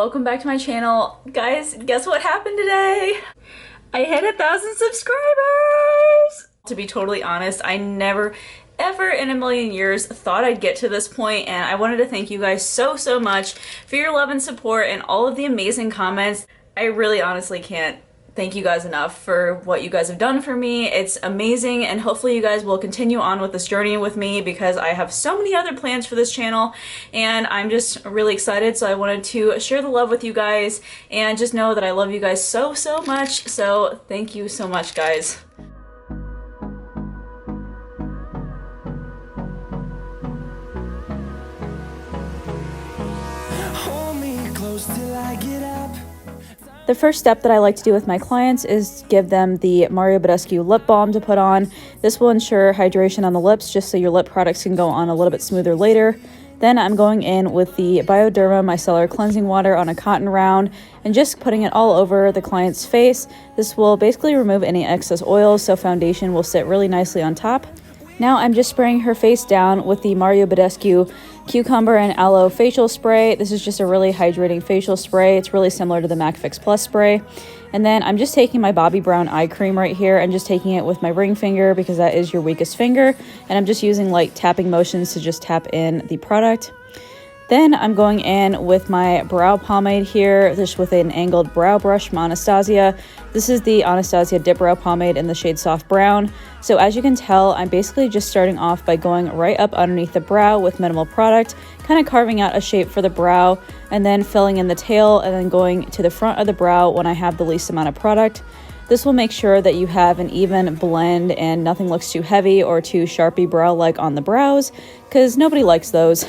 welcome back to my channel. Guys, guess what happened today? I hit 1,000 subscribers! To be totally honest, I never ever in a million years thought I'd get to this point, and I wanted to thank you guys so much for your love and support and all of the amazing comments. I really honestly can't thank you guys enough for what you guys have done for me. It's amazing, and hopefully you guys will continue on with this journey with me because I have so many other plans for this channel and I'm just really excited. So I wanted to share the love with you guys and just know that I love you guys so much. So thank you so much, guys. Hold me close till I get up. The first step that I like to do with my clients is give them the Mario Badescu lip balm to put on. This will ensure hydration on the lips just so your lip products can go on a little bit smoother later. Then I'm going in with the Bioderma Micellar Cleansing Water on a cotton round and just putting it all over the client's face. This will basically remove any excess oils so foundation will sit really nicely on top. Now I'm just spraying her face down with the Mario Badescu Cucumber and Aloe Facial Spray. This is just a really hydrating facial spray. It's really similar to the MAC Fix Plus spray. And then I'm just taking my Bobbi Brown eye cream right here and just taking it with my ring finger because that is your weakest finger. And I'm just using light tapping motions to just tap in the product. Then I'm going in with my brow pomade here, just with an angled brow brush from Anastasia. This is the Anastasia Dip Brow Pomade in the shade Soft Brown. So as you can tell, I'm basically just starting off by going right up underneath the brow with minimal product, kind of carving out a shape for the brow, and then filling in the tail, and then going to the front of the brow when I have the least amount of product. This will make sure that you have an even blend and nothing looks too heavy or too Sharpie brow-like on the brows, because nobody likes those.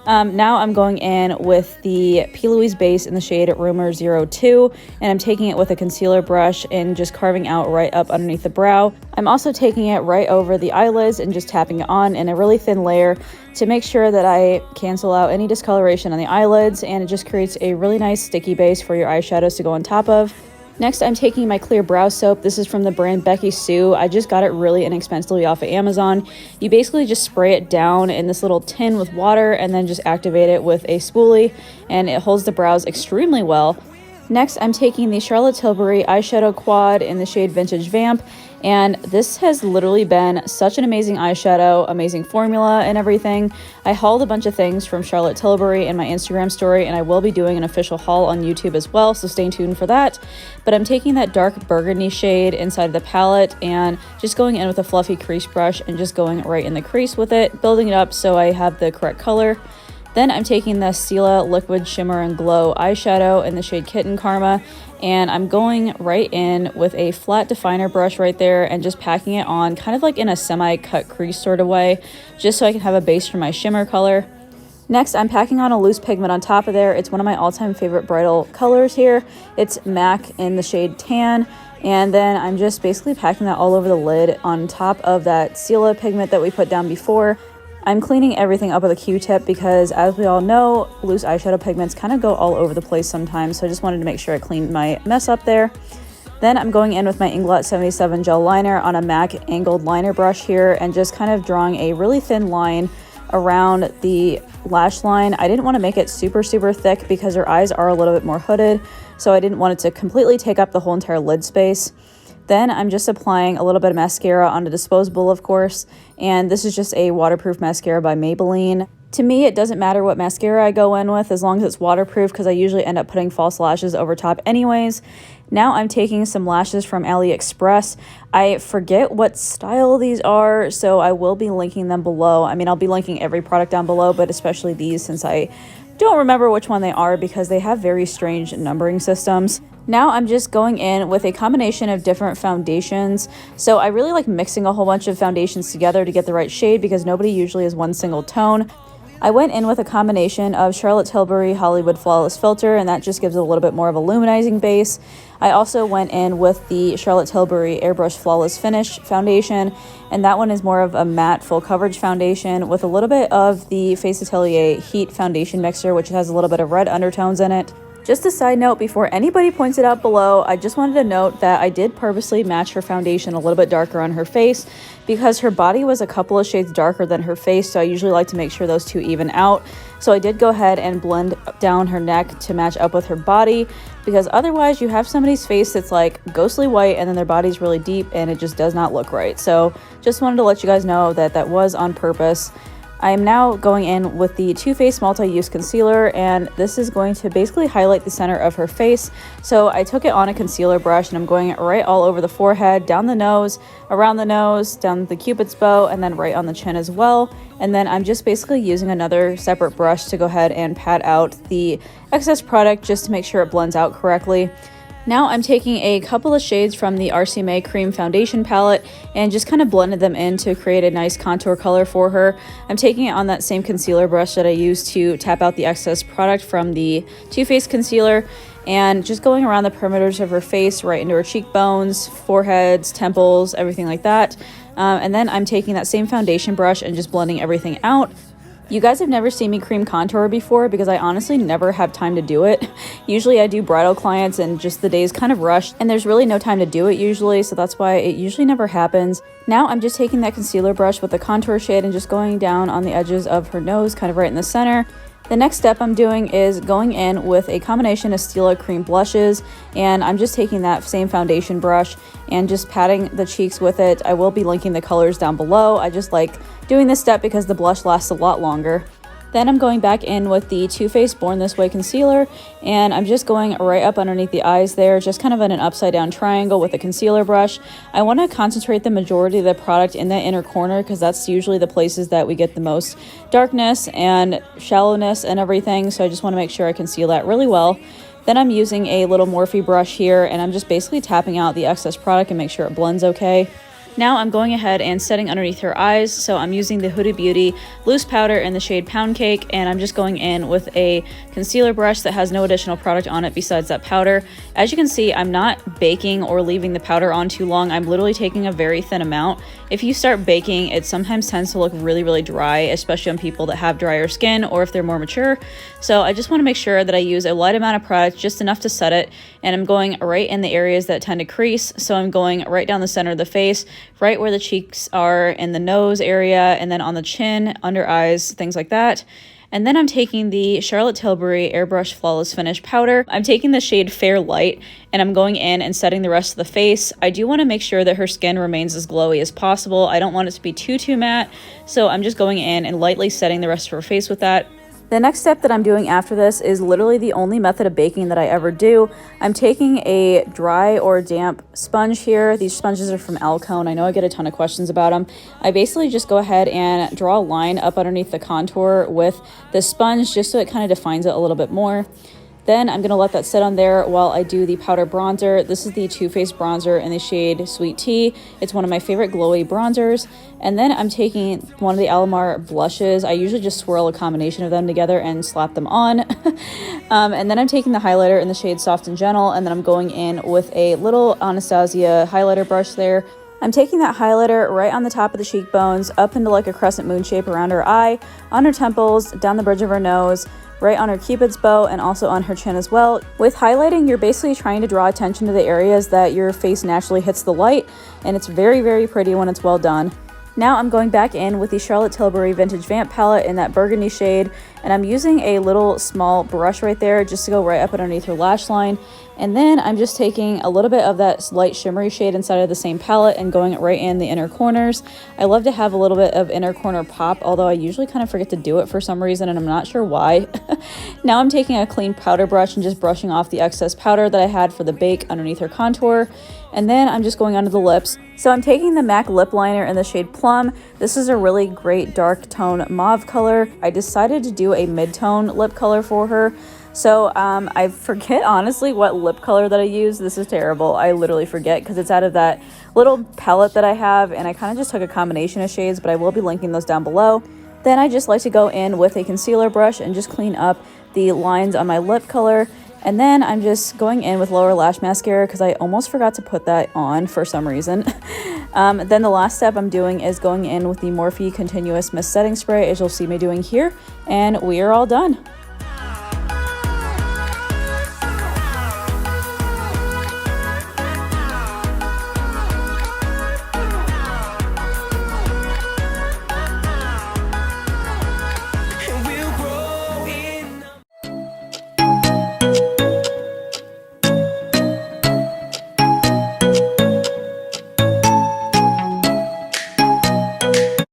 Now I'm going in with the P. Louise base in the shade Rumor 02, and I'm taking it with a concealer brush and just carving out right up underneath the brow. I'm also taking it right over the eyelids and just tapping it on in a really thin layer to make sure that I cancel out any discoloration on the eyelids, and it just creates a really nice sticky base for your eyeshadows to go on top of. Next, I'm taking my clear brow soap. This is from the brand Becky Sue. I just got it really inexpensively off of Amazon. You basically just spray it down in this little tin with water and then just activate it with a spoolie, and it holds the brows extremely well. Next, I'm taking the Charlotte Tilbury eyeshadow quad in the shade Vintage Vamp, and this has literally been such an amazing eyeshadow, amazing formula and everything. I hauled a bunch of things from Charlotte Tilbury in my Instagram story, and I will be doing an official haul on YouTube as well, so stay tuned for that. But I'm taking that dark burgundy shade inside of the palette and just going in with a fluffy crease brush and just going right in the crease with it, building it up so I have the correct color. Then I'm taking the Stila Liquid Shimmer and Glow eyeshadow in the shade Kitten Karma, and I'm going right in with a flat definer brush right there and just packing it on kind of like in a semi-cut crease sort of way, just so I can have a base for my shimmer color. Next, I'm packing on a loose pigment on top of there. It's one of my all-time favorite bridal colors here. It's MAC in the shade Tan. And then I'm just basically packing that all over the lid on top of that Stila pigment that we put down before. I'm cleaning everything up with a Q-tip because, as we all know, loose eyeshadow pigments kind of go all over the place sometimes, so I just wanted to make sure I cleaned my mess up there. Then I'm going in with my Inglot 77 gel liner on a MAC angled liner brush here and just kind of drawing a really thin line around the lash line. I didn't want to make it super thick because her eyes are a little bit more hooded, so I didn't want it to completely take up the whole entire lid space. Then I'm just applying a little bit of mascara on a disposable, of course, and this is just a waterproof mascara by Maybelline. To me, it doesn't matter what mascara I go in with as long as it's waterproof because I usually end up putting false lashes over top anyways. Now I'm taking some lashes from AliExpress. I forget what style these are, so I will be linking them below. I mean, I'll be linking every product down below, but especially these since I don't remember which one they are because they have very strange numbering systems. Now I'm just going in with a combination of different foundations. So I really like mixing a whole bunch of foundations together to get the right shade because nobody usually is one single tone. I went in with a combination of Charlotte Tilbury Hollywood Flawless Filter, and that just gives it a little bit more of a luminizing base. I also went in with the Charlotte Tilbury Airbrush Flawless Finish foundation, and that one is more of a matte full coverage foundation with a little bit of the Face Atelier Heat foundation mixer, which has a little bit of red undertones in it. Just a side note, before anybody points it out below, I just wanted to note that I did purposely match her foundation a little bit darker on her face because her body was a couple of shades darker than her face, so I usually like to make sure those two even out. So I did go ahead and blend down her neck to match up with her body, because otherwise you have somebody's face that's like ghostly white and then their body's really deep and it just does not look right. So just wanted to let you guys know that that was on purpose. I am now going in with the Too Faced Multi-Use Concealer, and this is going to basically highlight the center of her face. So I took it on a concealer brush and I'm going right all over the forehead, down the nose, around the nose, down the cupid's bow, and then right on the chin as well. And then I'm just basically using another separate brush to go ahead and pat out the excess product just to make sure it blends out correctly. Now I'm taking a couple of shades from the RCMA Cream Foundation palette and just kind of blended them in to create a nice contour color for her. I'm taking it on that same concealer brush that I used to tap out the excess product from the Too Faced concealer, and just going around the perimeters of her face, right into her cheekbones, foreheads, temples, everything like that. And then I'm taking that same foundation brush and just blending everything out. You guys have never seen me cream contour before because I honestly never have time to do it. Usually I do bridal clients and just the day's kind of rushed and there's really no time to do it usually, so that's why it usually never happens. Now I'm just taking that concealer brush with the contour shade and just going down on the edges of her nose, kind of right in the center. The next step I'm doing is going in with a combination of Stila cream blushes, and I'm just taking that same foundation brush and just patting the cheeks with it. I will be linking the colors down below. I just like doing this step because the blush lasts a lot longer. Then I'm going back in with the Too Faced Born This Way concealer, and I'm just going right up underneath the eyes there, just kind of in an upside down triangle with a concealer brush. I want to concentrate the majority of the product in that inner corner because that's usually the places that we get the most darkness and shallowness and everything, so I just want to make sure I conceal that really well. Then I'm using a little Morphe brush here, and I'm just basically tapping out the excess product and make sure it blends okay. Now I'm going ahead and setting underneath her eyes, so I'm using the Huda Beauty loose powder in the shade Pound Cake, and I'm just going in with a concealer brush that has no additional product on it besides that powder. As you can see, I'm not baking or leaving the powder on too long. I'm literally taking a very thin amount. If you start baking, it sometimes tends to look really dry, especially on people that have drier skin or if they're more mature. So I just want to make sure that I use a light amount of product, just enough to set it, and I'm going right in the areas that tend to crease. So I'm going right down the center of the face, right where the cheeks are, in the nose area, and then on the chin, under eyes, things like that. And then I'm taking the Charlotte Tilbury Airbrush Flawless Finish powder. I'm taking the shade Fair Light, and I'm going in and setting the rest of the face. I do want to make sure that her skin remains as glowy as possible. I don't want it to be too matte, so I'm just going in and lightly setting the rest of her face with that. The next step that I'm doing after this is literally the only method of baking that I ever do. I'm taking a dry or damp sponge here. These sponges are from Alcone. I know I get a ton of questions about them. I basically just go ahead and draw a line up underneath the contour with the sponge just so it kind of defines it a little bit more. Then I'm going to let that sit on there while I do the powder bronzer. This is the Too Faced bronzer in the shade Sweet Tea. It's one of my favorite glowy bronzers. And then I'm taking one of the Alamar blushes. I usually just swirl a combination of them together and slap them on. And then I'm taking the highlighter in the shade Soft and Gentle, and then I'm going in with a little Anastasia highlighter brush there. I'm taking that highlighter right on the top of the cheekbones, up into like a crescent moon shape around her eye, on her temples, down the bridge of her nose, right on her cupid's bow, and also on her chin as well. With highlighting, you're basically trying to draw attention to the areas that your face naturally hits the light, and it's very pretty when it's well done. Now I'm going back in with the Charlotte Tilbury Vintage Vamp palette in that burgundy shade, and I'm using a little small brush right there just to go right up underneath her lash line. And then I'm just taking a little bit of that light shimmery shade inside of the same palette and going right in the inner corners. I love to have a little bit of inner corner pop, although I usually kind of forget to do it for some reason, and I'm not sure why. Now I'm taking a clean powder brush and just brushing off the excess powder that I had for the bake underneath her contour. And then I'm just going onto the lips. So I'm taking the MAC lip liner in the shade Plum. This is a really great dark tone mauve color. I decided to do a mid-tone lip color for her. So I forget honestly what lip color that I use. This is terrible. I literally forget because it's out of that little palette that I have, and I kind of just took a combination of shades, but I will be linking those down below. Then I just like to go in with a concealer brush and just clean up the lines on my lip color. And then I'm just going in with Lower Lash Mascara because I almost forgot to put that on for some reason. Then the last step I'm doing is going in with the Morphe Continuous Mist Setting Spray, as you'll see me doing here, and we are all done.